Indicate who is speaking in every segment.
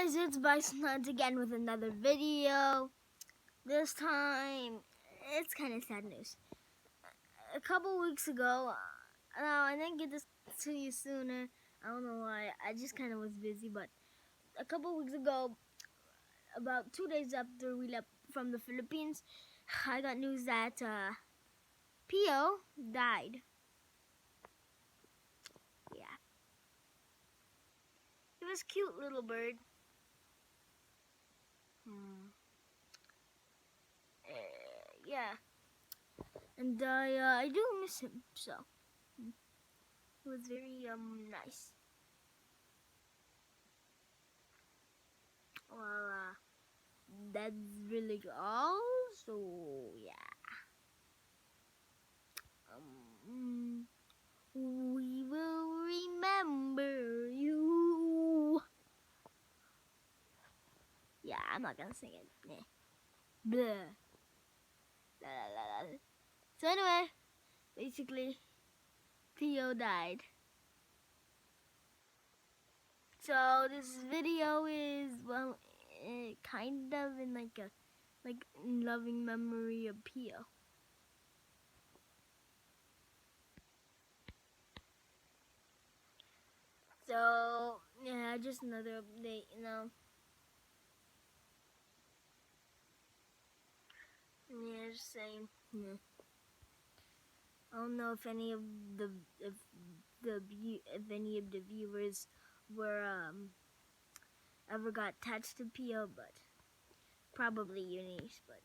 Speaker 1: guys, it's Bison Hunt again with another video. This time, it's kind of sad news. A couple weeks ago, no, I didn't get this to you sooner. I don't know why, I just kind of was busy, but a couple weeks ago, about 2 days after we left from the Philippines, I got news that Pio died. Yeah. He was a cute little bird. Yeah. And I do miss him, so it was very nice. Well, that's really all. So yeah, we will remember you. Yeah, I'm not gonna sing it. Nah. Blah. La, la, la, la. So anyway, basically, Theo died. So this video is kind of in like loving memory of Pio. So yeah, just another update, Yeah, just saying. Yeah. I don't know if any of the if any of the viewers were ever got attached to Pio, but probably Eunice. But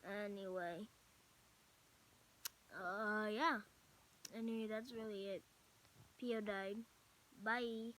Speaker 1: anyway, yeah. Anyway, that's really it. Pio died. Bye.